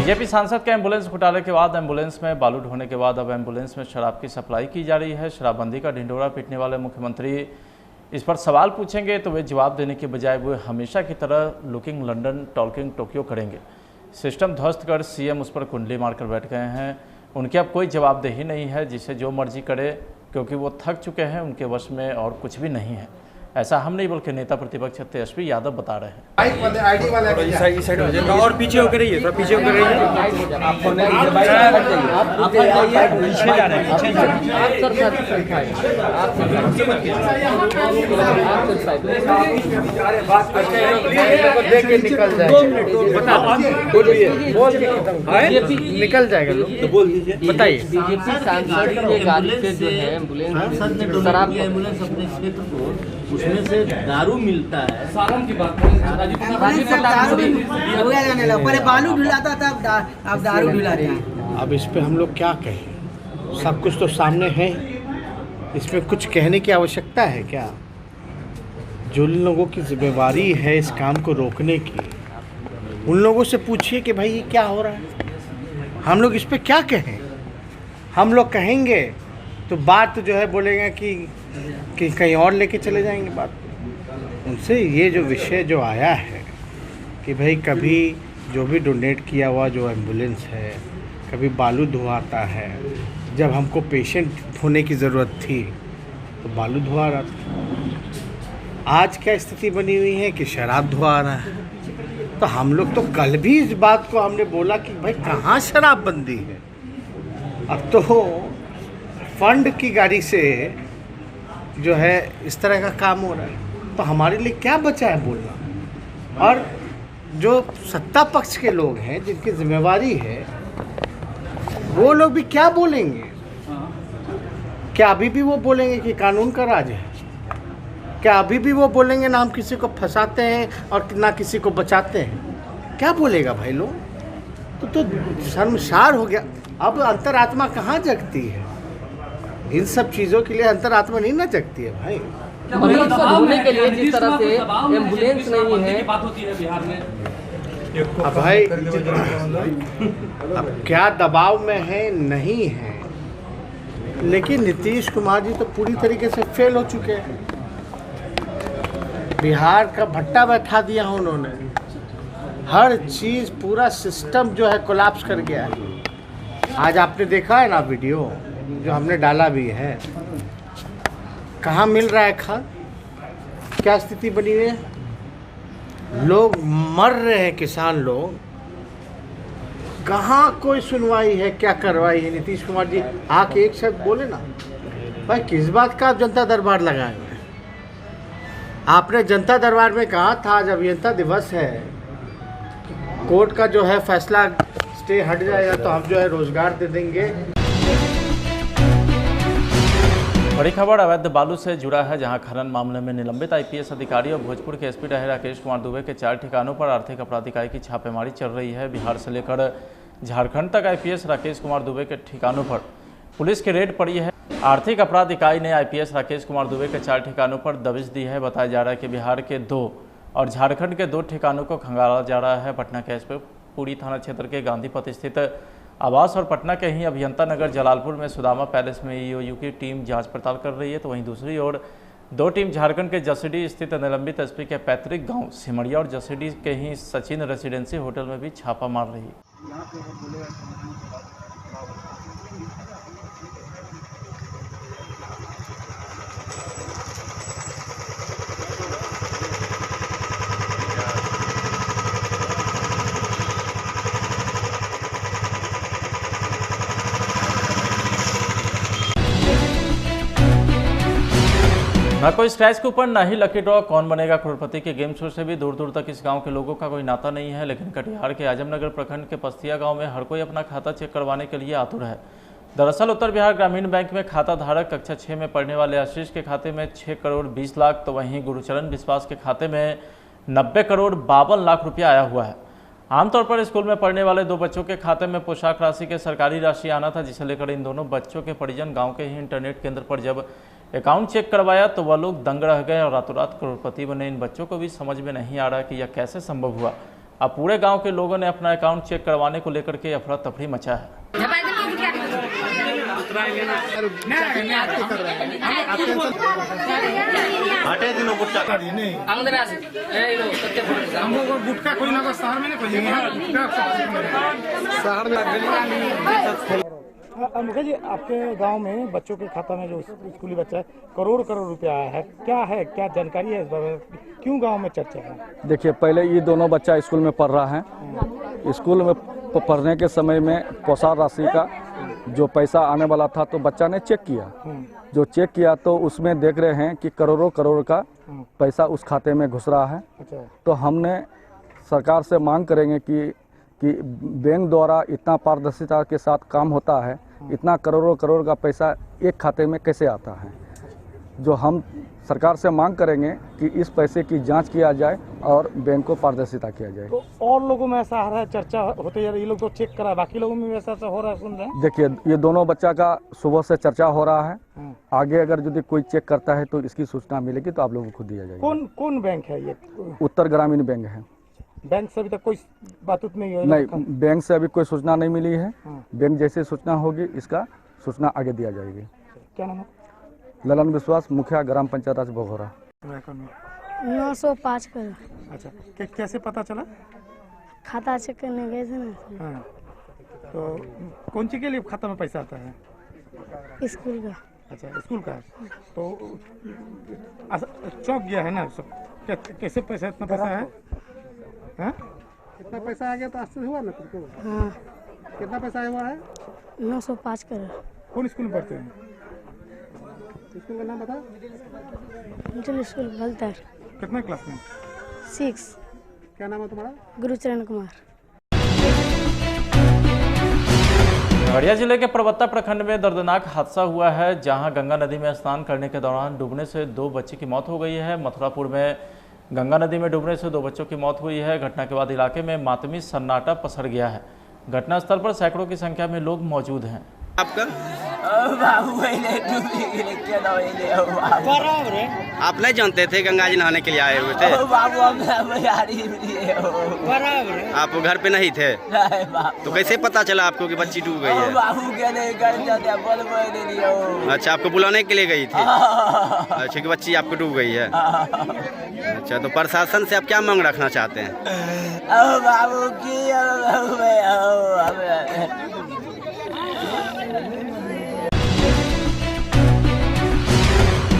BJP सांसद के ambulance घोटाले के बाद एम्बुलेंस में बालू ढोने के बाद अब एम्बुलेंस में शराब की सप्लाई की जा रही है। शराबबंदी का ढिंढोरा पीटने वाले मुख्यमंत्री इस पर सवाल पूछेंगे तो वे जवाब देने के बजाय वो हमेशा की तरह लुकिंग लंदन टॉकिंग टोक्यो करेंगे। सिस्टम ध्वस्त कर सीएम उस पर कुंडली मारकर बैठ गए हैं। उनके अब कोई जवाबदेही नहीं है, जिसे जो मर्जी करे, क्योंकि वो थक चुके हैं। उनके वश में और कुछ भी नहीं है। ऐसा हम नहीं बल्कि नेता प्रतिपक्ष तेजस्वी यादव बता रहे हैं। और पीछे होकर रहिए, थोड़ा पीछे होकर रहिए। निकल जाएगा लोग तो बोल दीजिए। बताइए, बीजेपी सांसद के गाड़ी से जो है एम्बुलेंस शराब एम्बुलेंस अपने क्षेत्र को उसमें से दारू मिलता है। सारण की बात करें, पहले बालू ढुलाता था, अब दारू ढुला रहे हैं। अब इस पे हम लोग क्या कहें? सब कुछ तो सामने है, इसमें कुछ कहने की आवश्यकता है क्या? जो लोगों की जिम्मेवारी है इस काम को रोकने की, उन लोगों से पूछिए कि भाई ये क्या हो रहा है। हम लोग इस पे क्या कहें? हम लोग कहेंगे तो बात जो है बोलेंगे कि कहीं और लेके चले जाएंगे बात। उनसे ये जो विषय जो आया है कि भाई कभी जो भी डोनेट किया हुआ जो एम्बुलेंस है, कभी बालू धुआता है। जब हमको पेशेंट होने की ज़रूरत थी तो बालू धुआ रहा था। आज क्या स्थिति बनी हुई है कि शराब धुआ रहा है। तो हम लोग तो कल भी इस बात को हमने बोला कि भाई कहाँ शराबबंदी है। अब तो फंड की गाड़ी से जो है इस तरह का काम हो रहा है, तो हमारे लिए क्या बचा है बोलना। और जो सत्ता पक्ष के लोग हैं जिनकी जिम्मेवारी है, वो लोग भी क्या बोलेंगे? क्या अभी भी वो बोलेंगे कि कानून का राज है? क्या अभी भी वो बोलेंगे ना हम किसी को फंसाते हैं और ना किसी को बचाते हैं? क्या बोलेगा भाई लोग? तो शर्मसार हो गया। अब अंतरात्मा कहाँ जगती है? इन सब चीज़ों के लिए अंतरात्मा नहीं ना जगती है भाई। होने के लिए जिस तरह से एम्बुलेंस नहीं है, बात होती है बिहार में। अब भाई अब क्या दबाव में है नहीं है, लेकिन नीतीश कुमार जी तो पूरी तरीके से फेल हो चुके हैं। बिहार का भट्टा बैठा दिया उन्होंने। हर चीज़ पूरा सिस्टम जो है कोलैप्स कर गया है। आज आपने देखा है ना वीडियो जो हमने डाला भी है, कहाँ मिल रहा है खाद, क्या स्थिति बनी हुई है। लोग मर रहे हैं, किसान लोग। कहाँ कोई सुनवाई है, क्या कार्रवाई है? नीतीश कुमार जी आके एक शब्द बोले ना भाई, किस बात का आप जनता दरबार लगाए हुए हैं? आपने जनता दरबार में कहा था आज अभियंता दिवस है, कोर्ट का जो है फैसला स्टे हट जाएगा तो हम जो है रोजगार दे देंगे। बड़ी खबर अवैध बालू से जुड़ा है, जहां खनन मामले में निलंबित आईपीएस अधिकारी और भोजपुर के एसपी रहे राकेश कुमार दुबे के 4 ठिकानों पर आर्थिक अपराध इकाई की छापेमारी चल रही है। बिहार से लेकर झारखंड तक आईपीएस राकेश कुमार दुबे के ठिकानों पर पुलिस की रेड पड़ी है। आर्थिक अपराध इकाई ने आईपीएस राकेश कुमार दुबे के 4 ठिकानों पर दबिश दी है। बताया जा रहा है कि बिहार के 2 और झारखंड के 2 ठिकानों को खंगाला जा रहा है। पटना के एसपी पुरी थाना क्षेत्र के गांधी पथ स्थित आवास और पटना के ही अभियंता नगर जलालपुर में सुदामा पैलेस में ईओयू की टीम जांच पड़ताल कर रही है। तो वहीं दूसरी ओर 2 टीम झारखंड के जसीडीह स्थित निलंबित एसपी के पैतृक गांव सिमरिया और जसीडीह के ही सचिन रेसिडेंसी होटल में भी छापा मार रही है। न कोई स्क्रैच कूपन, न ही लकी ड्रॉ, कौन बनेगा करोड़पति के गेम शो से भी दूर दूर तक इस गांव के लोगों का कोई नाता नहीं है। लेकिन कटिहार के आजमनगर प्रखंड के पस्तिया गांव में हर कोई अपना खाता चेक करवाने के लिए आतुर है। दरअसल उत्तर बिहार ग्रामीण बैंक में खाता धारक कक्षा 6 में पढ़ने वाले आशीष के खाते में 6 करोड़ 20 लाख, तो वहीं गुरुचरण विश्वास के खाते में 90 करोड़ 52 लाख रुपया आया हुआ है। आमतौर पर स्कूल में पढ़ने वाले 2 बच्चों के खाते में पोशाक राशि के सरकारी राशि आना था, जिसे लेकर इन दोनों बच्चों के परिजन गांव के ही इंटरनेट केंद्र पर जब अकाउंट चेक करवाया तो वह लोग दंग रह गए और रातों रात करोड़पति बने। इन बच्चों को भी समझ में नहीं आ रहा कि यह कैसे संभव हुआ। अब पूरे गांव के लोगों ने अपना अकाउंट चेक करवाने को लेकर के अफरा तफरी मचा है। गुटखा कोई ना शहर में नहीं मुखिया जी, आपके गांव में बच्चों के खाता में जो स्कूली बच्चा है करोड़ रुपया आया है, क्या जानकारी है इस बारे में, क्यों गांव में चर्चा है? देखिए, पहले ये दोनों बच्चा स्कूल में पढ़ रहा है। स्कूल में पढ़ने के समय में पोषार राशि का जो पैसा आने वाला था तो बच्चा ने चेक किया। जो चेक किया तो उसमें देख रहे हैं कि करोड़ का पैसा उस खाते में घुस रहा है। तो हमने सरकार से मांग करेंगे कि बैंक द्वारा इतना पारदर्शिता के साथ काम होता है, इतना करोड़ का पैसा एक खाते में कैसे आता है। जो हम सरकार से मांग करेंगे कि इस पैसे की जांच किया जाए और बैंक को पारदर्शिता किया जाए। तो और लोगों में ऐसा आ रहा है, चर्चा होते जा रही है, ये लोग तो चेक करा, बाकी लोगों में ऐसा हो रहा है, सुन रहे हैं? देखिए, ये दोनों बच्चा का सुबह से चर्चा हो रहा है। आगे अगर यदि कोई चेक करता है तो इसकी सूचना मिलेगी तो आप लोगों को दिया जाएगा। कौन बैंक है ये? उत्तर ग्रामीण बैंक है। बैंक से अभी तक कोई बात नहीं हुई? नहीं, बैंक से अभी कोई सूचना नहीं मिली है। बैंक जैसे सूचना होगी इसका सूचना आगे दिया जाएगी। क्या नाम है? ललन विश्वास, मुखिया ग्राम पंचायत राज बघोरा। 905 का। अच्छा, कैसे पता चला? खाता चेक करने गए थे ना। हाँ, तो कौन सी के लिए खाता में पैसा आता है? स्कूल का। अच्छा, स्कूल का। तो चौक गया है ना सब, कैसे पैसा, इतना पैसा है? हाँ? कितना पैसा आ गया तो आश्चर्य हुआ ना तुमको? हाँ। कितना पैसा आया हुआ है? 905 का। कौन स्कूल में पढ़ते हैं? स्कूल का नाम बता। मिडिल स्कूल भलतर। कितना क्लास में? 6। क्या नाम है तुम्हारा? गुरुचरण कुमार। खगड़िया जिले के परबत्ता प्रखंड में दर्दनाक हादसा हुआ है, जहां गंगा नदी में स्नान करने के दौरान डूबने से 2 बच्चे की मौत हो गई है। मथुरापुर में गंगा नदी में डूबने से 2 बच्चों की मौत हुई है। घटना के बाद इलाके में मातमी सन्नाटा पसर गया है। घटनास्थल पर सैकड़ों की संख्या में लोग मौजूद हैं। आपका आप नहीं जानते थे गंगा जी नहाने के लिए आए हुए थे? आप घर पे नहीं थे? तो कैसे पता चला आपको कि बच्ची डूब गई है? अच्छा, आपको बुलाने के लिए गई थी? अच्छा, कि बच्ची आपको डूब गई है। अच्छा, तो प्रशासन से आप क्या मांग रखना चाहते हैं?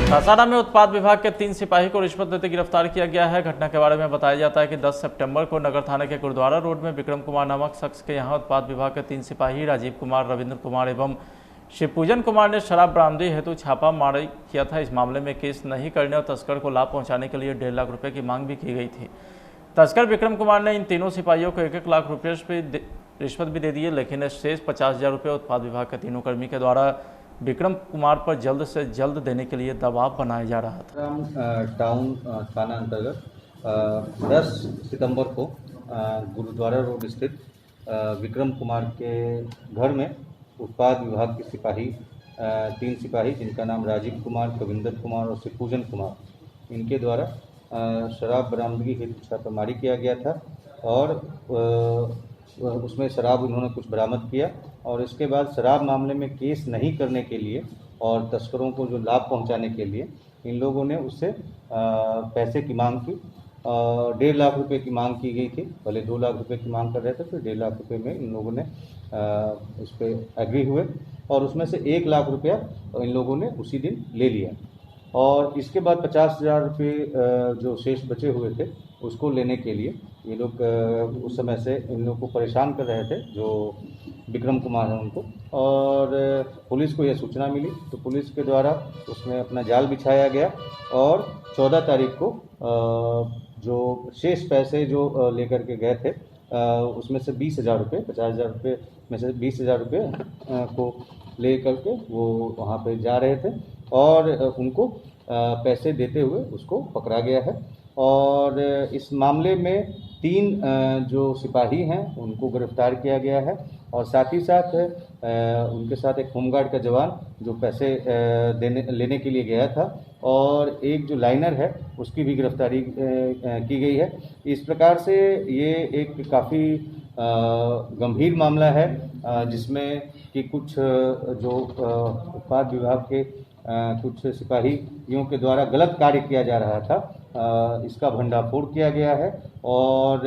सासारां में उत्पाद विभाग के 3 सिपाही को रिश्वत देते गिरफ्तार किया गया है। घटना के बारे में बताया जाता है कि 10 सितंबर को नगर थाने के गुरुद्वारा रोड में विक्रम कुमार नामक शख्स के यहां उत्पाद विभाग के 3 सिपाही राजीव कुमार, रविंद्र कुमार एवं शिवपूजन कुमार ने शराब बरामदी हेतु छापा मारी किया था। इस मामले में केस नहीं करने और तस्कर को लाभ पहुँचाने के लिए 1.5 लाख रुपये की मांग भी की गई थी। तस्कर विक्रम कुमार ने इन तीनों सिपाहियों को 1-1 लाख रुपये रिश्वत भी दे दिए, लेकिन शेष 50,000 रुपये उत्पाद विभाग के तीनों कर्मी के द्वारा विक्रम कुमार पर जल्द से जल्द देने के लिए दबाव बनाया जा रहा था। टाउन थाना अंतर्गत 10 सितंबर को गुरुद्वारा रोड स्थित विक्रम कुमार के घर में उत्पाद विभाग के सिपाही 3 सिपाही जिनका नाम राजीव कुमार, रविंद्र कुमार और शिवपूजन कुमार, इनके द्वारा शराब बरामदगी हेतु छापेमारी किया गया था और उसमें शराब उन्होंने कुछ बरामद किया और इसके बाद शराब मामले में केस नहीं करने के लिए और तस्करों को जो लाभ पहुंचाने के लिए इन लोगों ने उससे पैसे की मांग की। 1.5 लाख रुपए की मांग की गई थी। पहले 2 लाख रुपए की मांग कर रहे थे, फिर 1.5 लाख रुपए में इन लोगों ने उस पर एग्री हुए और उसमें से 1 लाख रुपया इन लोगों ने उसी दिन ले लिया और इसके बाद 50,000 रुपये जो शेष बचे हुए थे उसको लेने के लिए ये लोग उस समय से इन लोगों को परेशान कर रहे थे, जो विक्रम कुमार हैं उनको, और पुलिस को यह सूचना मिली तो पुलिस के द्वारा उसमें अपना जाल बिछाया गया और 14 तारीख को जो शेष पैसे जो लेकर के गए थे उसमें से 20,000 रुपये, 50,000 रुपये में से 20,000 रुपये को ले करके वो वहाँ पे जा रहे थे और उनको पैसे देते हुए उसको पकड़ा गया है। और इस मामले में 3 जो सिपाही हैं उनको गिरफ्तार किया गया है और साथ ही साथ उनके साथ एक होमगार्ड का जवान जो पैसे लेने के लिए गया था और एक जो लाइनर है उसकी भी गिरफ्तारी की गई है। इस प्रकार से ये एक काफ़ी गंभीर मामला है जिसमें कि कुछ जो उत्पाद विभाग के कुछ सिपाहियों के द्वारा गलत कार्य किया जा रहा था, इसका भंडाफोड़ किया गया है और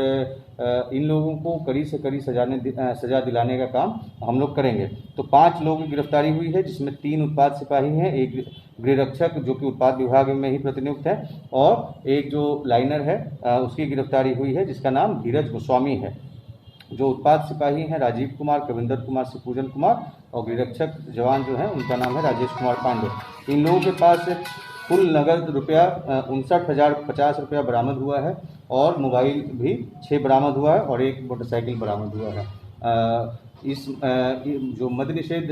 इन लोगों को कड़ी से कड़ी सजा दिलाने का काम हम लोग करेंगे। तो 5 लोगों की गिरफ्तारी हुई है जिसमें 3 उत्पाद सिपाही हैं, एक गृहरक्षक जो कि उत्पाद विभाग में ही प्रतिनियुक्त है और एक जो लाइनर है उसकी गिरफ्तारी हुई है जिसका नाम धीरज गोस्वामी है। जो उत्पाद सिपाही हैं राजीव कुमार, कविंदर कुमार, शिवपूजन कुमार और गृहरक्षक जवान जो हैं उनका नाम है राजेश कुमार पांडे। इन लोगों के पास कुल नगद रुपया 59,050 रुपया बरामद हुआ है और मोबाइल भी 6 बरामद हुआ है और एक मोटरसाइकिल बरामद हुआ है। इस जो मद्य निषेध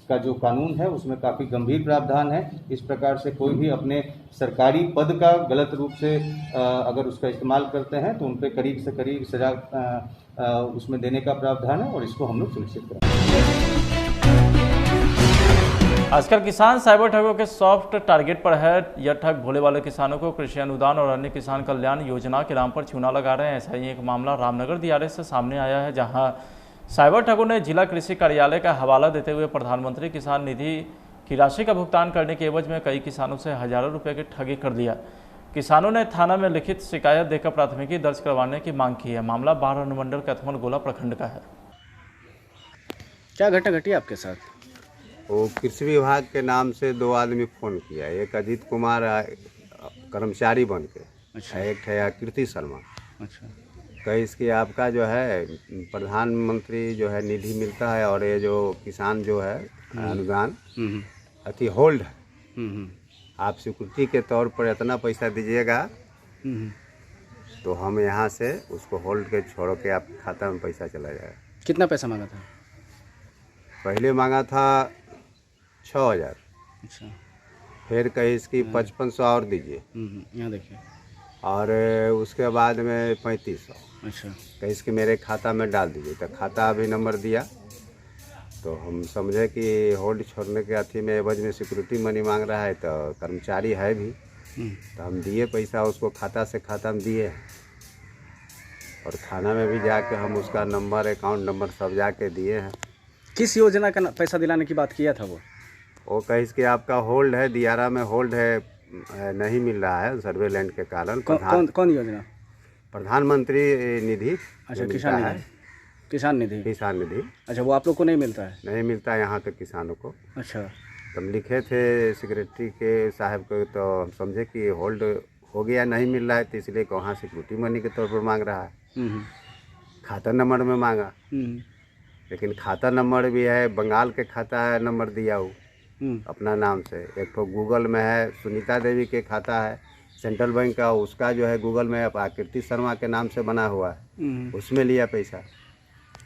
का जो कानून है उसमें काफ़ी गंभीर प्रावधान है। इस प्रकार से कोई भी अपने सरकारी पद का गलत रूप से अगर उसका इस्तेमाल करते हैं तो उन पर करीब से करीब सजा उसमें देने का प्रावधान है और इसको हम लोग सुनिश्चित करेंगे। आजकल किसान साइबर ठगों के सॉफ्ट टारगेट पर है। यह ठग भोले वाले किसानों को कृषि अनुदान और अन्य किसान कल्याण योजना के नाम पर चूना लगा रहे हैं। ऐसा ही एक मामला रामनगर दियारे से सामने आया है, जहां साइबर ठगों ने जिला कृषि कार्यालय का हवाला देते हुए प्रधानमंत्री किसान निधि की राशि का भुगतान करने के एवज में कई किसानों से हजारों रुपये की ठगी कर दिया। किसानों ने थाना में लिखित शिकायत देकर प्राथमिकी दर्ज करवाने की मांग की है। मामला बाढ़ अनुमंडल कैथमल गोला प्रखंड का है। क्या घटना घटी आपके साथ? वो कृषि विभाग के नाम से 2 आदमी फ़ोन किया, एक अजीत कुमार कर्मचारी बन के, अच्छा, एक है कीर्ति शर्मा। अच्छा, कहीं इसकी आपका जो है प्रधानमंत्री जो है निधि मिलता है और ये जो किसान जो है अनुदान अति होल्ड है, आप सिक्योरिटी के तौर पर इतना पैसा दीजिएगा तो हम यहाँ से उसको होल्ड के छोड़ के आपके खाता में पैसा चला जाएगा। कितना पैसा मांगा था? पहले मांगा था 6,000। अच्छा, फिर कहीं इसकी 5500 और दीजिए, यहाँ देखिए, और उसके बाद में 3500। अच्छा, कहीं इसके मेरे खाता में डाल दीजिए। तो खाता अभी नंबर दिया तो हम समझे कि होल्ड छोड़ने के अथी में एवज में सिक्योरिटी मनी मांग रहा है, तो कर्मचारी है भी, तो हम दिए पैसा उसको, खाता से खाता में दिए और थाना में भी जाके हम उसका नंबर, अकाउंट नंबर सब जाके दिए हैं। किस योजना का पैसा दिलाने की बात किया था वो कहीं कि आपका होल्ड है, दियारा में होल्ड है, नहीं मिल रहा है सर्वे लैंड के कारण। कौन योजना? प्रधानमंत्री निधि। अच्छा, किसान निधि। किसान निधि। किसान निधि। अच्छा, वो आप लोग को नहीं मिलता है? नहीं मिलता यहाँ के किसानों को। अच्छा, तो हम लिखे थे सेक्रेटरी के साहब को, तो हम समझे कि होल्ड हो गया, नहीं मिल रहा है, तो इसलिए वहाँ सिक्योरिटी मनी के तौर पर मांग रहा है। खाता नंबर में मांगा, लेकिन खाता नंबर भी है, बंगाल के खाता है नंबर दिया हो अपना नाम से। एक तो गूगल में है, सुनीता देवी के खाता है सेंट्रल बैंक का, उसका जो है गूगल में कीर्ति शर्मा के नाम से बना हुआ है, उसमें लिया पैसा।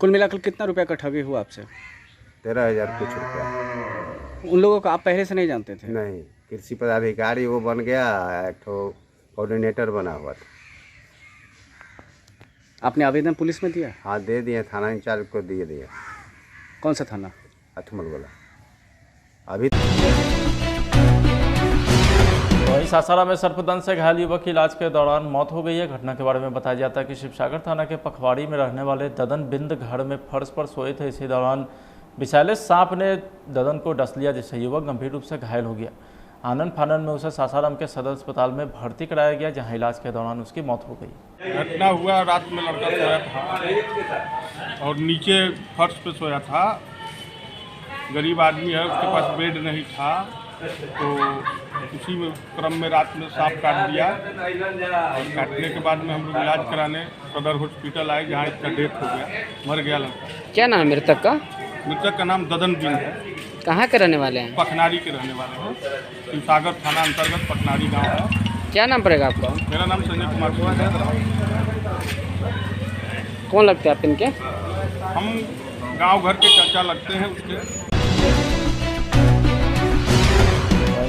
कुल मिलाकर कितना रुपया का ठगी हुआ आपसे? 13,000 कुछ रुपया। उन लोगों को आप पहले से नहीं जानते थे? नहीं, कृषि पदाधिकारी वो बन गया, एक तो कोऑर्डिनेटर बना हुआ था। आपने आवेदन पुलिस में दिया? हाँ, दे दिए, थाना इंचार्ज को दिए दिया। कौन सा थाना? कैथमल गोला। अभी वहीं सासाराम में सर्पदंश से घायल युवक की इलाज के दौरान मौत हो गई है। घटना के बारे में बताया जाता है कि शिवसागर थाना के पखवाड़ी में रहने वाले ददन बिंद घर में फर्श पर सोए थे। इसी दौरान विषैले सांप ने ददन को डस लिया, जिससे युवक गंभीर रूप से घायल हो गया। आनन फानन में उसे सासाराम के सदर अस्पताल में भर्ती कराया गया, जहां इलाज के दौरान उसकी मौत हो गई। घटना हुआ रात में, लड़का सोया था और नीचे फर्श पे सोया था। गरीब आदमी है, उसके पास बेड नहीं था, तो उसी में क्रम में रात में सांप काट दिया और काटने के बाद में हम लोग इलाज कराने सदर हॉस्पिटल आए, जहाँ इसका डेथ हो गया, मर गया लड़का। क्या नाम है मृतक का? मृतक का नाम ददन बिंद है। कहाँ के रहने वाले हैं? पखनारी के रहने वाले हैं। शिवसागर थाना अंतर्गत पखनारी गाँव है। क्या नाम पड़ेगा आपका? मेरा नाम संजय कुमार है। कौन लगते हैं आप इनके? हम गांव घर के चाचा लगते हैं उसके।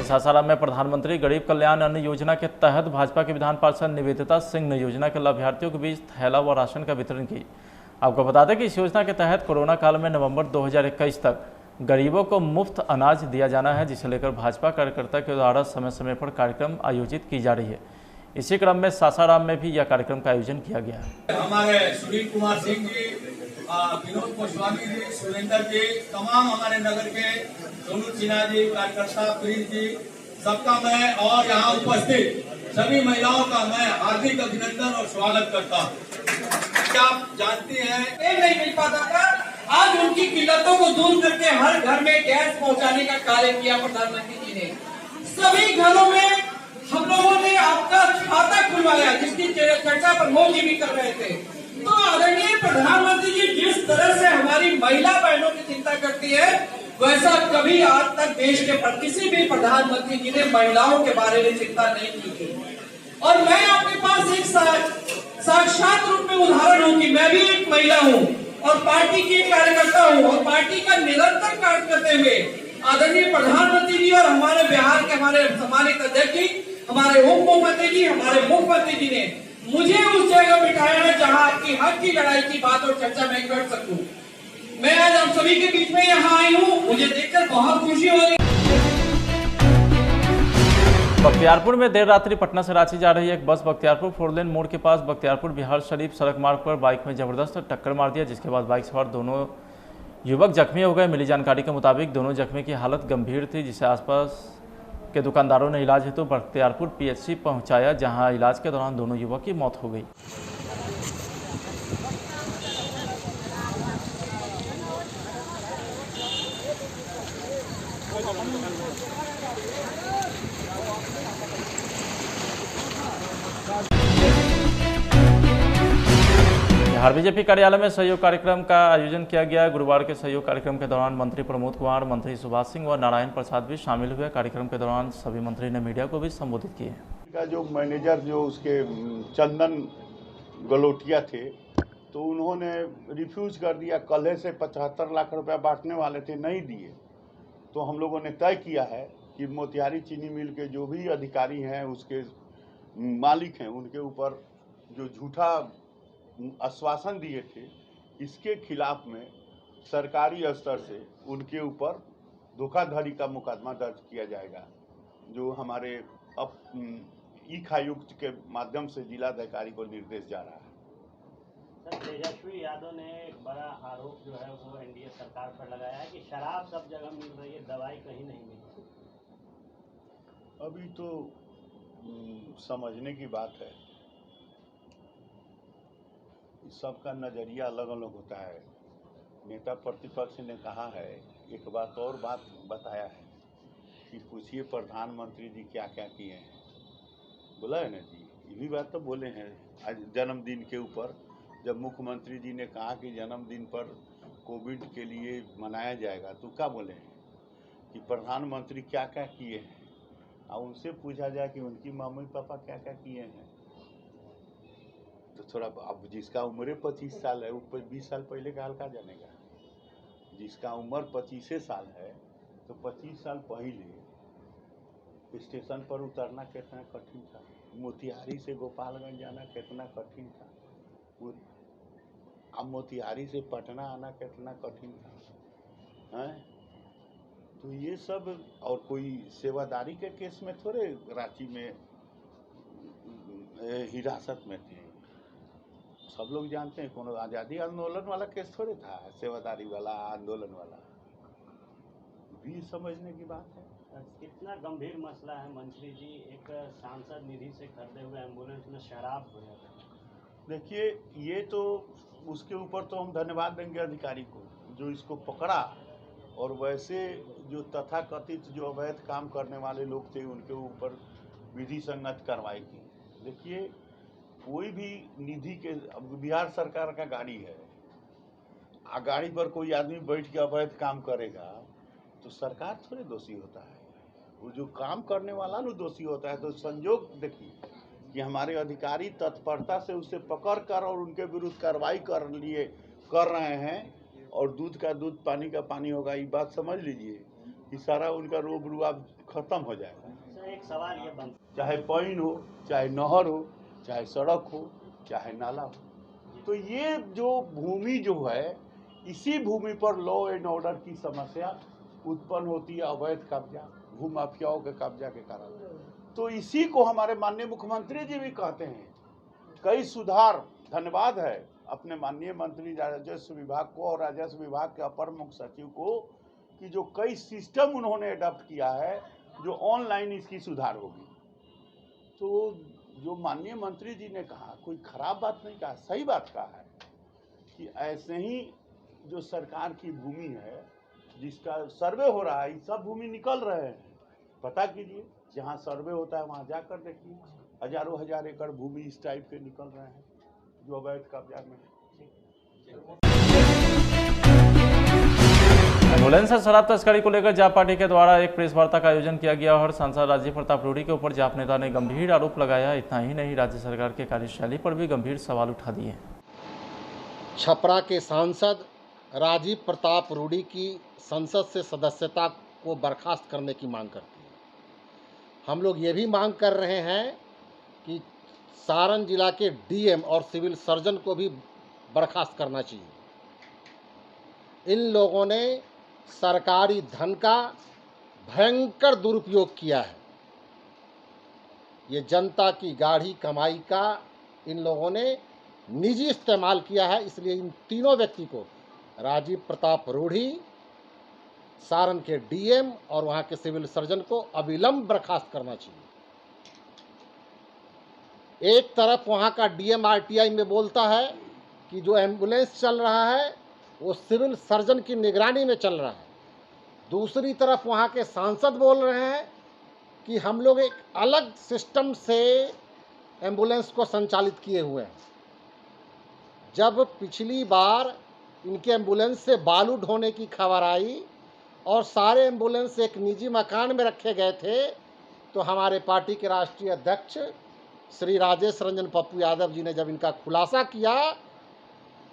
सासाराम में प्रधानमंत्री गरीब कल्याण अन्न योजना के तहत भाजपा के विधान पार्षद निवेदिता सिंह ने योजना के लाभार्थियों के बीच थैला व राशन का वितरण की। आपको बता दें कि इस योजना के तहत कोरोना काल में नवंबर 2021 तक गरीबों को मुफ्त अनाज दिया जाना है, जिसे लेकर भाजपा कार्यकर्ता के द्वारा समय समय पर कार्यक्रम आयोजित की जा रही है। इसी क्रम में सासाराम में भी यह कार्यक्रम का आयोजन किया गया है। हमारे सुनील कुमार सिंह जी, विनोद गोस्वामी जी, सुरेंद्र जी, तमाम हमारे नगर के सोनू सिन्हा जी, कार्यकर्ता प्रिंस जी, सबका मैं और यहाँ उपस्थित सभी महिलाओं का मैं हार्दिक अभिनंदन और स्वागत करता हूँ। आप जानते हैं नहीं मिल पाता था, आज उनकी किल्लतों को दूर करके हर घर में गैस पहुँचाने का कार्य किया प्रधानमंत्री जी ने। सभी घरों में हम लोगों ने आपका खाता खुलवाया, जिसकी चर्चा प्रमोद जी भी कर रहे थे। तो आदरणीय प्रधानमंत्री जी जिस तरह से हमारी महिला बहनों की चिंता करती है, वैसा कभी आज तक देश के किसी भी प्रधानमंत्री जी ने महिलाओं के बारे में चिंता नहीं की थी। और मैं आपके पास एक साक्षात रूप में उदाहरण हूँ कि मैं भी एक महिला हूँ और पार्टी की कार्यकर्ता हूँ, और पार्टी का निरंतर कार्य करते हुए आदरणीय प्रधानमंत्री जी और हमारे बिहार के हमारे सम्मानित अध्यक्ष जी, हमारे उप मुख्यमंत्री जी, हमारे मुख्यमंत्री जी ने मुझे उस जगह बिठाया है जहां आपकी हक की लड़ाई की बात और चर्चा में कर सकूं। मैं आज आप सभी के बीच में यहाँ आई हूँ, मुझे देखकर बहुत खुशी हो रही है। बख्तियारपुर में देर रात्रि पटना से रांची जा रही एक बस बख्तियारपुर 4 लेन मोड़ के पास बख्तियारपुर बिहार शरीफ सड़क मार्ग पर बाइक में जबरदस्त टक्कर मार दिया, जिसके बाद बाइक सवार दोनों युवक जख्मी हो गए। मिली जानकारी के मुताबिक दोनों जख्मी की हालत गंभीर थी, जिसे आसपास के दुकानदारों ने इलाज हेतु बख्तियारपुर पीएचसी पहुंचाया, जहां इलाज के दौरान दोनों युवक की मौत हो गई। बिहार बीजेपी कार्यालय में सहयोग कार्यक्रम का आयोजन किया गया। गुरुवार के सहयोग कार्यक्रम के दौरान मंत्री प्रमोद कुमार, मंत्री सुभाष सिंह व नारायण प्रसाद भी शामिल हुए। कार्यक्रम के दौरान सभी मंत्री ने मीडिया को भी संबोधित किए। का जो मैनेजर जो उसके चंदन गलोटिया थे, तो उन्होंने रिफ्यूज कर दिया। कल से 75 लाख रुपया बांटने वाले थे, नहीं दिए। तो हम लोगों ने तय किया है कि मोतिहारी चीनी मिल के जो भी अधिकारी हैं, उसके मालिक हैं, उनके ऊपर जो झूठा आश्वासन दिए थे, इसके खिलाफ में सरकारी स्तर से उनके ऊपर धोखाधड़ी का मुकदमा दर्ज किया जाएगा, जो हमारे आयुक्त के माध्यम से जिलाधिकारी को निर्देश जा रहा है। सर, तेजस्वी यादव ने एक बड़ा आरोप जो है वो एनडीए सरकार पर लगाया है कि शराब सब जगह मिल रही है, दवाई कहीं नहीं मिल रही। अभी तो समझने की बात है, सबका नज़रिया अलग अलग होता है। नेता प्रतिपक्ष ने कहा है, एक बात और बात बताया है कि पूछिए प्रधानमंत्री जी क्या क्या किए हैं, बोला है ना जी, ये भी बात तो बोले हैं। आज जन्मदिन के ऊपर जब मुख्यमंत्री जी ने कहा कि जन्मदिन पर कोविड के लिए मनाया जाएगा, तो क्या बोले हैं कि प्रधानमंत्री क्या क्या किए हैं, और उनसे पूछा जाए कि उनकी मम्मी पापा क्या क्या किए हैं, तो थोड़ा अब जिसका उम्र 25 साल है, वो 20 साल पहले का हाल का जानेगा। जिसका उम्र 25 साल है, तो 25 साल पहले स्टेशन पर उतरना कितना कठिन था, मोतिहारी से गोपालगंज जाना कितना कठिन था, वो अब मोतिहारी से पटना आना कितना कठिन था, हैं? तो ये सब, और कोई सेवादारी के केस में थोड़े रांची में हिरासत में थे। सब लोग जानते हैं, कौन आज़ादी आंदोलन वाला केस थोड़े था, सेवादारी वाला, आंदोलन वाला, भी समझने की बात है। कितना गंभीर मसला है मंत्री जी, एक सांसद निधि से खरीदे हुए एम्बुलेंस में शराब हो जाता है। देखिए, ये तो उसके ऊपर तो हम धन्यवाद देंगे अधिकारी को जो इसको पकड़ा, और वैसे जो तथाकथित जो अवैध काम करने वाले लोग थे, उनके ऊपर विधि संगत कार्रवाई की। देखिए, कोई भी निधि के, अब बिहार सरकार का गाड़ी है, गाड़ी पर कोई आदमी बैठ के अवैध काम करेगा तो सरकार थोड़े दोषी होता है, वो जो काम करने वाला ना दोषी होता है। तो संजोग देखिए कि हमारे अधिकारी तत्परता से उसे पकड़ कर और उनके विरुद्ध कार्रवाई कर रहे हैं, और दूध का दूध पानी का पानी होगा, ये बात समझ लीजिए कि सारा उनका रोब रुआब खत्म हो जाएगा। सर एक सवाल ये बन चाहे पानी हो, चाहे नहर हो, चाहे सड़क हो, चाहे नाला हो, तो ये जो भूमि जो है, इसी भूमि पर लॉ एंड ऑर्डर की समस्या उत्पन्न होती है, अवैध कब्जा, भूमाफियाओं के कब्जा के कारण। तो इसी को हमारे माननीय मुख्यमंत्री जी भी कहते हैं। कई सुधार, धन्यवाद है अपने माननीय मंत्री राजस्व विभाग को और राजस्व विभाग के अपर मुख्य सचिव को कि जो कई सिस्टम उन्होंने अडॉप्ट किया है, जो ऑनलाइन इसकी सुधार होगी। तो जो माननीय मंत्री जी ने कहा, कोई खराब बात नहीं कहा, सही बात कहा है कि ऐसे ही जो सरकार की भूमि है, जिसका सर्वे हो रहा है, ये सब भूमि निकल रहे हैं। पता कीजिए, जहाँ सर्वे होता है वहाँ जाकर देखिए, हजारों हजार एकड़ भूमि इस टाइप के निकल रहे हैं जो अवैध कब्जा में है। एम्बुलेंस से शराब तस्करी को लेकर जाप पार्टी के द्वारा एक प्रेस वार्ता का आयोजन किया गया और सांसद राजीव प्रताप रूडी के ऊपर जाप नेता ने गंभीर आरोप लगाया। इतना ही नहीं, राज्य सरकार के कार्यशैली पर भी गंभीर सवाल उठा दिए। छपरा के सांसद राजीव प्रताप रूडी की संसद से सदस्यता को बर्खास्त करने की मांग करती है। हम लोग ये भी मांग कर रहे हैं कि सारण जिला के डीएम और सिविल सर्जन को भी बर्खास्त करना चाहिए। इन लोगों ने सरकारी धन का भयंकर दुरुपयोग किया है। ये जनता की गाढ़ी कमाई का इन लोगों ने निजी इस्तेमाल किया है। इसलिए इन तीनों व्यक्ति को, राजीव प्रताप रूडी, सारण के डीएम और वहाँ के सिविल सर्जन को अविलंब बर्खास्त करना चाहिए। एक तरफ वहाँ का डीएम आरटीआई में बोलता है कि जो एम्बुलेंस चल रहा है वो सिविल सर्जन की निगरानी में चल रहा है। दूसरी तरफ वहाँ के सांसद बोल रहे हैं कि हम लोग एक अलग सिस्टम से एम्बुलेंस को संचालित किए हुए हैं। जब पिछली बार इनके एम्बुलेंस से बालू ढोने की खबर आई और सारे एम्बुलेंस एक निजी मकान में रखे गए थे, तो हमारे पार्टी के राष्ट्रीय अध्यक्ष श्री राजेश रंजन पप्पू यादव जी ने जब इनका खुलासा किया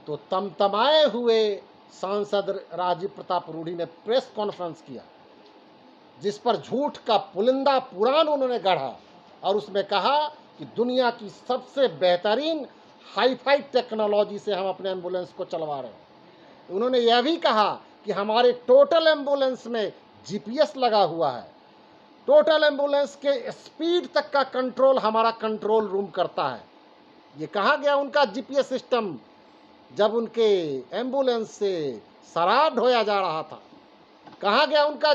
तो तमतमाए हुए सांसद राजीव प्रताप रूडी ने प्रेस कॉन्फ्रेंस किया, जिस पर झूठ का पुलिंदा पुराण उन्होंने गढ़ा और उसमें कहा कि दुनिया की सबसे बेहतरीन हाईफाई टेक्नोलॉजी से हम अपने एम्बुलेंस को चलवा रहे हैं। उन्होंने यह भी कहा कि हमारे टोटल एम्बुलेंस में जीपीएस लगा हुआ है। टोटल एम्बुलेंस के स्पीड तक का कंट्रोल हमारा कंट्रोल रूम करता है। ये कहा गया उनका जीपीएस सिस्टम जब उनके एम्बुलेंस से शराब ढोया जा रहा था। कहा गया उनका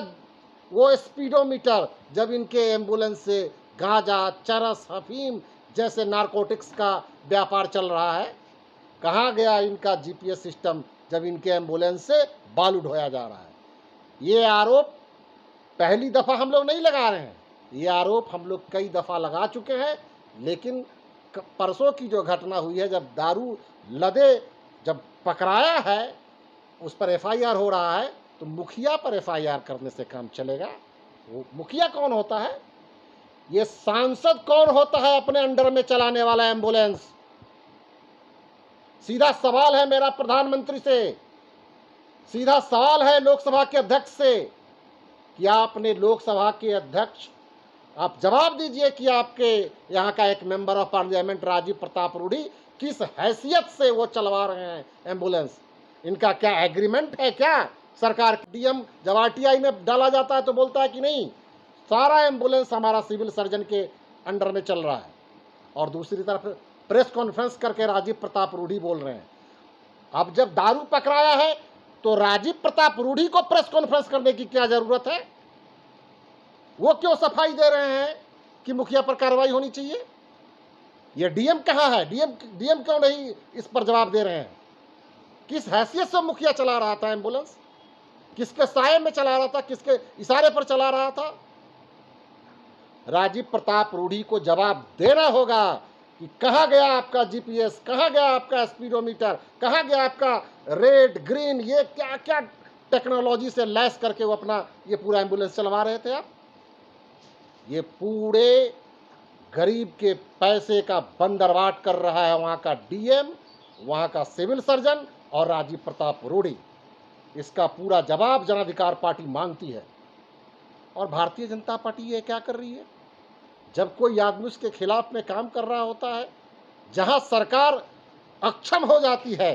वो स्पीडोमीटर जब इनके एम्बुलेंस से गांजा, चरस, अफीम जैसे नारकोटिक्स का व्यापार चल रहा है। कहा गया इनका जीपीएस सिस्टम जब इनके एम्बुलेंस से बालू ढोया जा रहा है। ये आरोप पहली दफ़ा हम लोग नहीं लगा रहे हैं, ये आरोप हम लोग कई दफ़ा लगा चुके हैं। लेकिन परसों की जो घटना हुई है, जब दारू लदे जब पकड़ाया है, उस पर एफआईआर हो रहा है, तो मुखिया पर एफआईआर करने से काम चलेगा? वो मुखिया कौन होता है? ये सांसद कौन होता है अपने अंडर में चलाने वाला एम्बुलेंस? सीधा सवाल है मेरा प्रधानमंत्री से, सीधा सवाल है लोकसभा के अध्यक्ष से कि आपने लोकसभा के अध्यक्ष, आप जवाब दीजिए कि आपके यहाँ का एक member of parliament Rajiv Pratap Rudy किस हैसियत से वो चलवा रहे हैं एम्बुलेंस? इनका क्या एग्रीमेंट है क्या? सरकार डीएम जब आरटीआई में डाला जाता है तो बोलता है कि नहीं, सारा एम्बुलेंस हमारा सिविल सर्जन के अंडर में चल रहा है। और दूसरी तरफ प्रेस कॉन्फ्रेंस करके राजीव प्रताप रूडी बोल रहे हैं। अब जब दारू पकड़ाया है तो राजीव प्रताप रूडी को प्रेस कॉन्फ्रेंस करने की क्या जरूरत है? वो क्यों सफाई दे रहे हैं कि मुखिया पर कार्रवाई होनी चाहिए? ये डीएम कहाँ है? डीएम क्यों नहीं इस पर जवाब दे रहे हैं? किस हैसियत से मुखिया चला रहा था एम्बुलेंस? किसके साये में चला रहा था? किसके इशारे पर चला रहा था? राजीव प्रताप रूडी को जवाब देना होगा कि कहाँ गया आपका जीपीएस, कहाँ गया आपका स्पीडोमीटर, कहाँ गया आपका रेड ग्रीन, ये क्या क्या टेक्नोलॉजी से लैस करके वो अपना ये पूरा एम्बुलेंस चलवा रहे थे आप? ये पूरे गरीब के पैसे का बंदरवाट कर रहा है वहाँ का डीएम, वहाँ का सिविल सर्जन और राजीव प्रताप रूडी। इसका पूरा जवाब जन अधिकार पार्टी मांगती है। और भारतीय जनता पार्टी ये क्या कर रही है? जब कोई आदमी उसके खिलाफ में काम कर रहा होता है, जहां सरकार अक्षम हो जाती है,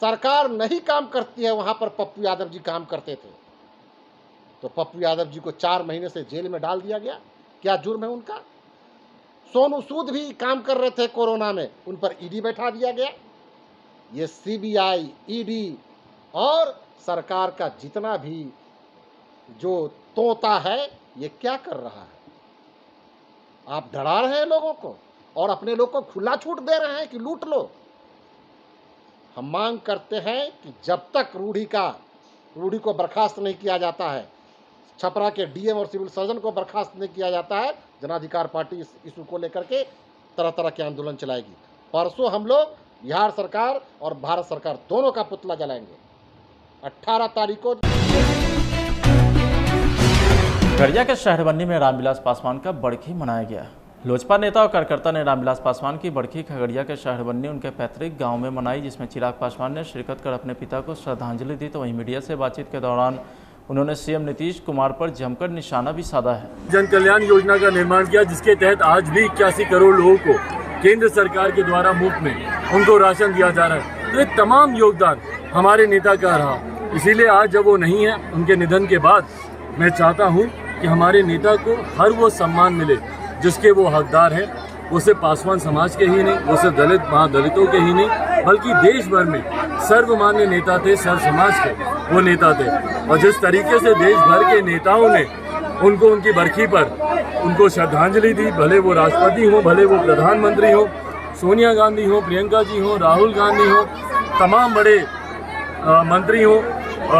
सरकार नहीं काम करती है, वहां पर पप्पू यादव जी काम करते थे। तो पप्पू यादव जी को 4 महीने से जेल में डाल दिया गया। क्या जुर्म है उनका? सोनू सूद भी काम कर रहे थे कोरोना में, उन पर ईडी बैठा दिया गया। ये सीबीआई, ईडी और सरकार का जितना भी जो तोता है, ये क्या कर रहा है? आप डरा रहे हैं लोगों को और अपने लोग को खुला छूट दे रहे हैं कि लूट लो। हम मांग करते हैं कि जब तक रूढ़ी को बर्खास्त नहीं किया जाता है, छपरा के डीएम और सिविल सर्जन को बर्खास्त नहीं किया जाता है, जन अधिकार पार्टी इस इशू को लेकर के तरह तरह के आंदोलन चलाएगी। परसों हम लोग बिहार सरकार और भारत सरकार दोनों का पुतला जलाएंगे। 18 तारीख को खगड़िया के शहरबन्नी में रामविलास पासवान का बरखी मनाया गया। लोजपा नेता और कार्यकर्ता ने रामविलास पासवान की बरखी खगड़िया के शहरबन्नी उनके पैतृक गांव में मनाई, जिसमें चिराग पासवान ने शिरकत कर अपने पिता को श्रद्धांजलि दी। तो वहीं मीडिया से बातचीत के दौरान उन्होंने सीएम नीतीश कुमार पर जमकर निशाना भी साधा है। जन कल्याण योजना का निर्माण किया, जिसके तहत आज भी 81 करोड़ लोगों को केंद्र सरकार के द्वारा मुफ्त में उनको राशन दिया जा रहा है। तो ये तमाम योगदान हमारे नेता का रहा। इसीलिए आज जब वो नहीं है, उनके निधन के बाद मैं चाहता हूँ कि हमारे नेता को हर वो सम्मान मिले जिसके वो हकदार हैं। वो सिर्फ पासवान समाज के ही नहीं, वो सिर्फ दलित महादलितों के ही नहीं, बल्कि देश भर में सर्वमान्य नेता थे, सर्व समाज के वो नेता थे। और जिस तरीके से देश भर के नेताओं ने उनको उनकी बरखी पर उनको श्रद्धांजलि दी, भले वो राष्ट्रपति हों, भले वो प्रधानमंत्री हों, सोनिया गांधी हों, प्रियंका जी हों, राहुल गांधी हों, तमाम बड़े मंत्री हों,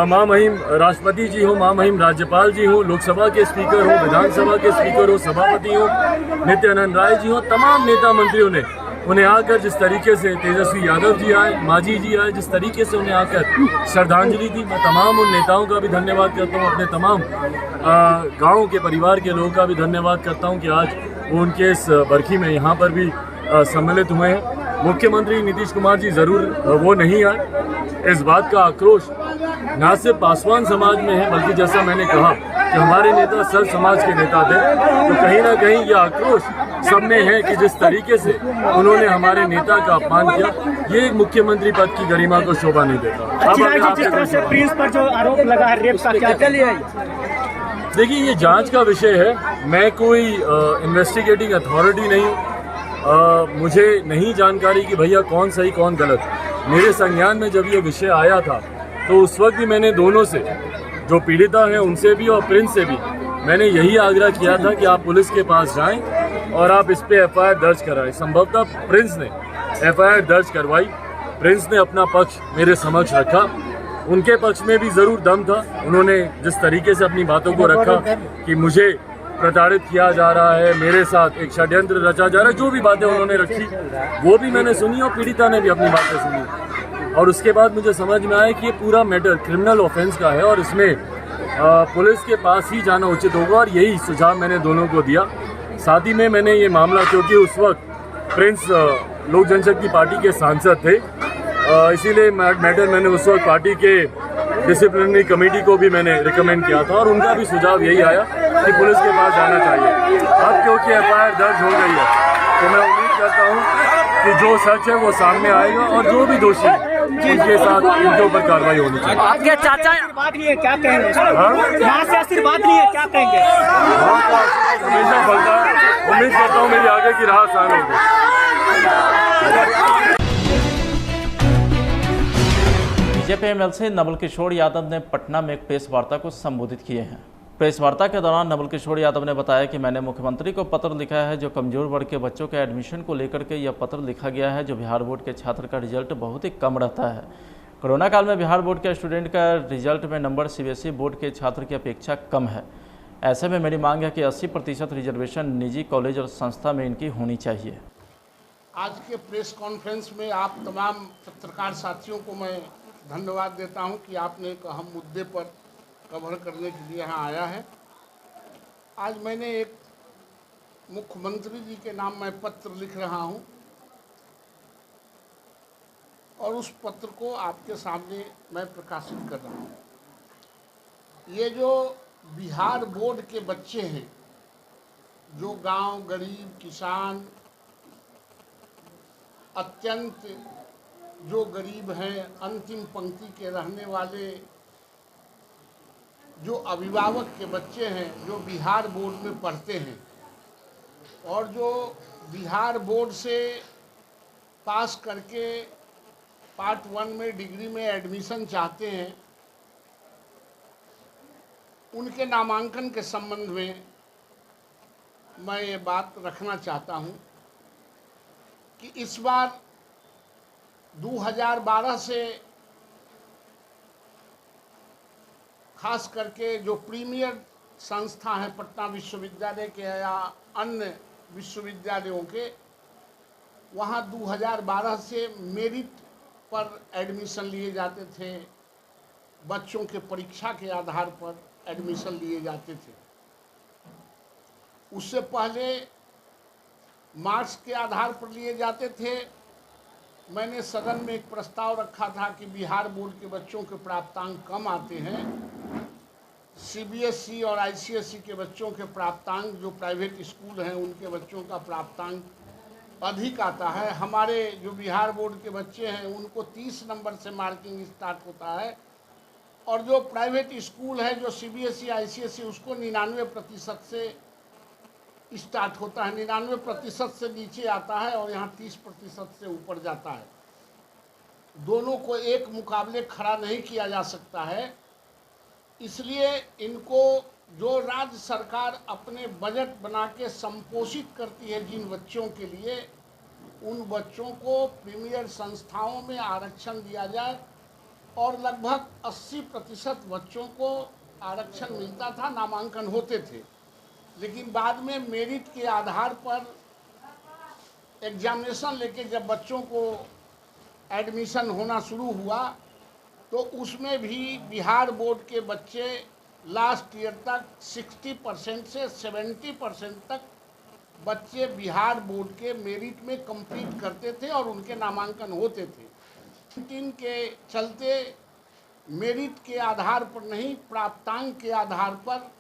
महामहिम राष्ट्रपति जी हों, महामहिम राज्यपाल जी हों, लोकसभा के स्पीकर हों, विधानसभा के स्पीकर हों, सभापति हों, नित्यानंद राय जी हों, तमाम नेता मंत्रियों ने उन्हें आकर जिस तरीके से तेजस्वी यादव जी आए, मांझी जी आए, जिस तरीके से उन्हें आकर श्रद्धांजलि दी, मैं तमाम उन नेताओं का भी धन्यवाद करता हूँ। अपने तमाम गाँव के परिवार के लोगों का भी धन्यवाद करता हूँ कि आज वो उनके इस बरखी में यहाँ पर भी सम्मिलित हुए हैं। मुख्यमंत्री नीतीश कुमार जी ज़रूर वो नहीं आए। इस बात का आक्रोश ना सिर्फ पासवान समाज में है, बल्कि जैसा मैंने कहा कि हमारे नेता सर्व समाज के नेता थे, तो कहीं ना कहीं यह आक्रोश सब में है कि जिस तरीके से उन्होंने हमारे नेता का अपमान किया, ये मुख्यमंत्री पद की गरिमा को शोभा नहीं देता। प्रिंस पर जो आरोप लगा है रेप का, क्या देखिए, ये जांच का विषय है। मैं कोई इन्वेस्टिगेटिंग अथॉरिटी नहीं हूँ। मुझे नहीं जानकारी कि भैया कौन सही कौन गलत। मेरे संज्ञान में जब ये विषय आया था तो उस वक्त भी मैंने दोनों से, जो पीड़िता हैं उनसे भी और प्रिंस से भी, मैंने यही आग्रह किया था कि आप पुलिस के पास जाएं और आप इस पे एफआईआर दर्ज कराएं। संभवतः प्रिंस ने एफआईआर दर्ज करवाई। प्रिंस ने अपना पक्ष मेरे समक्ष रखा। उनके पक्ष में भी ज़रूर दम था। उन्होंने जिस तरीके से अपनी बातों को रखा कि मुझे प्रताड़ित किया जा रहा है, मेरे साथ एक षड्यंत्र रचा जा रहा है, जो भी बातें उन्होंने रखी वो भी मैंने सुनी और पीड़िता ने भी अपनी बातें सुनी। और उसके बाद मुझे समझ में आया कि ये पूरा मैटर क्रिमिनल ऑफेंस का है और इसमें पुलिस के पास ही जाना उचित होगा, और यही सुझाव मैंने दोनों को दिया। साथ ही में मैंने ये मामला, क्योंकि उस वक्त प्रिंस लोक जनशक्ति पार्टी के सांसद थे, इसीलिए मैटर मैंने उस वक्त पार्टी के डिसिप्लिनरी कमेटी को भी मैंने रिकमेंड किया था और उनका भी सुझाव यही आया कि पुलिस के पास जाना चाहिए। अब क्योंकि एफआईआर दर्ज हो गई है तो मैं उम्मीद करता हूँ कि जो सच है वो सामने आएगा और जो भी दोषी उनके साथ इनके ऊपर कार्रवाई होनी चाहिए। आपके चाचा आशीर्वाद नहीं है, क्या कहेंगे? यहाँ से आशीर्वाद नहीं है, क्या कहेंगे? हमेशा फलता है। उम्मीद करता हूँ मेरी आगे की राह आसान होगी। बीजेपी एमएलसी नवल किशोर यादव ने पटना में एक प्रेस वार्ता को संबोधित किए हैं। प्रेस वार्ता के दौरान नवल किशोर यादव ने बताया कि मैंने मुख्यमंत्री को पत्र लिखा है, जो कमजोर वर्ग के बच्चों के एडमिशन को लेकर के यह पत्र लिखा गया है, जो बिहार बोर्ड के छात्र का रिजल्ट बहुत ही कम रहता है। कोरोना काल में बिहार बोर्ड के स्टूडेंट का रिजल्ट में नंबर सीबीएसई बोर्ड के छात्र की अपेक्षा कम है। ऐसे में मेरी मांग है कि 80% रिजर्वेशन निजी कॉलेज और संस्था में इनकी होनी चाहिए। आज के प्रेस कॉन्फ्रेंस में आप तमाम पत्रकार साथियों को मैं धन्यवाद देता हूं कि आपने एक अहम मुद्दे पर कवर करने के लिए यहाँ आया है। आज मैंने एक मुख्यमंत्री जी के नाम में पत्र लिख रहा हूँ और उस पत्र को आपके सामने मैं प्रकाशित कर रहा हूँ। ये जो बिहार बोर्ड के बच्चे हैं, जो गांव गरीब किसान, अत्यंत जो गरीब हैं, अंतिम पंक्ति के रहने वाले जो अभिभावक के बच्चे हैं, जो बिहार बोर्ड में पढ़ते हैं और जो बिहार बोर्ड से पास करके पार्ट 1 में डिग्री में एडमिशन चाहते हैं, उनके नामांकन के संबंध में मैं ये बात रखना चाहता हूं कि इस बार 2012 से खास करके जो प्रीमियर संस्था है पटना विश्वविद्यालय के या अन्य विश्वविद्यालयों के, वहाँ 2012 से मेरिट पर एडमिशन लिए जाते थे, बच्चों के परीक्षा के आधार पर एडमिशन लिए जाते थे। उससे पहले मार्क्स के आधार पर लिए जाते थे। मैंने सदन में एक प्रस्ताव रखा था कि बिहार बोर्ड के बच्चों के प्राप्तांक कम आते हैं, सीबीएसई और आईसीएसई के बच्चों के प्राप्तांक, जो प्राइवेट स्कूल हैं उनके बच्चों का प्राप्तांक अधिक आता है। हमारे जो बिहार बोर्ड के बच्चे हैं उनको 30 नंबर से मार्किंग स्टार्ट होता है और जो प्राइवेट स्कूल है, जो सीबीएसई आईसीएसई, उसको 99% से स्टार्ट होता है, 99% से नीचे आता है और यहाँ 30% से ऊपर जाता है। दोनों को एक मुकाबले खड़ा नहीं किया जा सकता है। इसलिए इनको जो राज्य सरकार अपने बजट बना के संपोषित करती है जिन बच्चों के लिए, उन बच्चों को प्रीमियर संस्थाओं में आरक्षण दिया जाए और लगभग 80% बच्चों को आरक्षण मिलता था, नामांकन होते थे। लेकिन बाद में मेरिट के आधार पर एग्जामिनेशन लेके जब बच्चों को एडमिशन होना शुरू हुआ तो उसमें भी बिहार बोर्ड के बच्चे लास्ट ईयर तक 60% से 70% तक बच्चे बिहार बोर्ड के मेरिट में कंप्लीट करते थे और उनके नामांकन होते थे। के चलते मेरिट के आधार पर नहीं, प्राप्तांक के आधार पर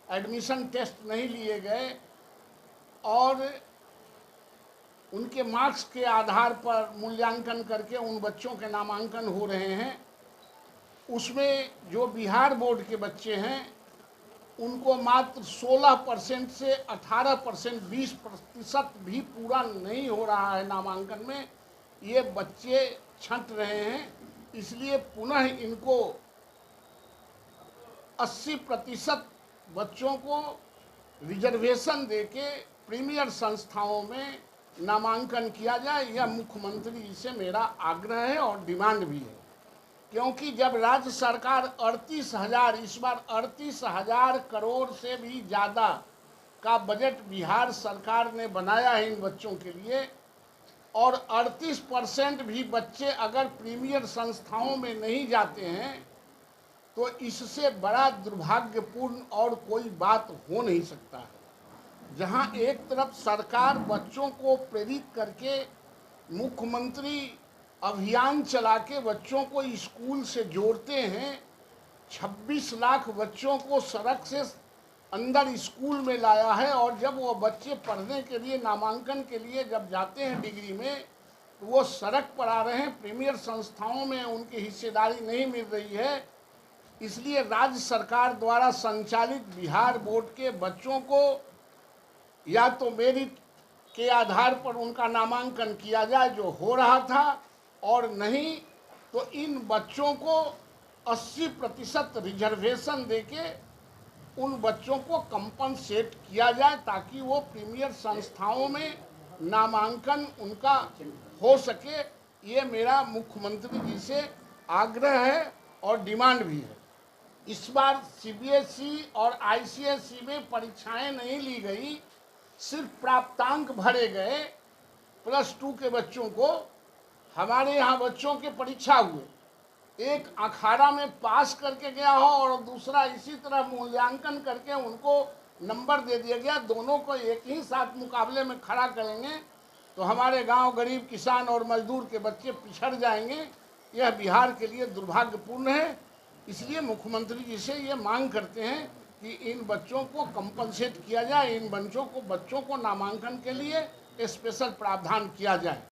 एडमिशन टेस्ट नहीं लिए गए और उनके मार्क्स के आधार पर मूल्यांकन करके उन बच्चों के नामांकन हो रहे हैं। उसमें जो बिहार बोर्ड के बच्चे हैं उनको मात्र 16% से 18%, 20% भी पूरा नहीं हो रहा है नामांकन में, ये बच्चे छंट रहे हैं। इसलिए पुनः इनको 80% बच्चों को रिजर्वेशन देके प्रीमियर संस्थाओं में नामांकन किया जाए, यह मुख्यमंत्री जी से मेरा आग्रह है और डिमांड भी है। क्योंकि जब राज्य सरकार 38,000, इस बार 38,000 करोड़ से भी ज़्यादा का बजट बिहार सरकार ने बनाया है इन बच्चों के लिए और 38% भी बच्चे अगर प्रीमियर संस्थाओं में नहीं जाते हैं तो इससे बड़ा दुर्भाग्यपूर्ण और कोई बात हो नहीं सकता है। जहां एक तरफ सरकार बच्चों को प्रेरित करके मुख्यमंत्री अभियान चला के बच्चों को स्कूल से जोड़ते हैं, 26 लाख बच्चों को सड़क से अंदर स्कूल में लाया है और जब वो बच्चे पढ़ने के लिए, नामांकन के लिए जब जाते हैं डिग्री में, तो वो सड़क पर आ रहे हैं, प्रीमियर संस्थाओं में उनकी हिस्सेदारी नहीं मिल रही है। इसलिए राज्य सरकार द्वारा संचालित बिहार बोर्ड के बच्चों को या तो मेरिट के आधार पर उनका नामांकन किया जाए, जो हो रहा था, और नहीं तो इन बच्चों को 80% रिजर्वेशन देके उन बच्चों को कंपनसेट किया जाए ताकि वो प्रीमियर संस्थाओं में नामांकन उनका हो सके। ये मेरा मुख्यमंत्री जी से आग्रह है और डिमांड भी है। इस बार सीबीएसई और आईसीएसई में परीक्षाएं नहीं ली गई, सिर्फ प्राप्तांक भरे गए। +2 के बच्चों को, हमारे यहाँ बच्चों के परीक्षा हुए, एक अखाड़ा में पास करके गया हो और दूसरा इसी तरह मूल्यांकन करके उनको नंबर दे दिया गया। दोनों को एक ही साथ मुकाबले में खड़ा करेंगे तो हमारे गांव गरीब किसान और मजदूर के बच्चे पिछड़ जाएंगे। यह बिहार के लिए दुर्भाग्यपूर्ण है। इसलिए मुख्यमंत्री जी से ये मांग करते हैं कि इन बच्चों को कंपनसेट किया जाए, इन बच्चों को नामांकन के लिए स्पेशल प्रावधान किया जाए।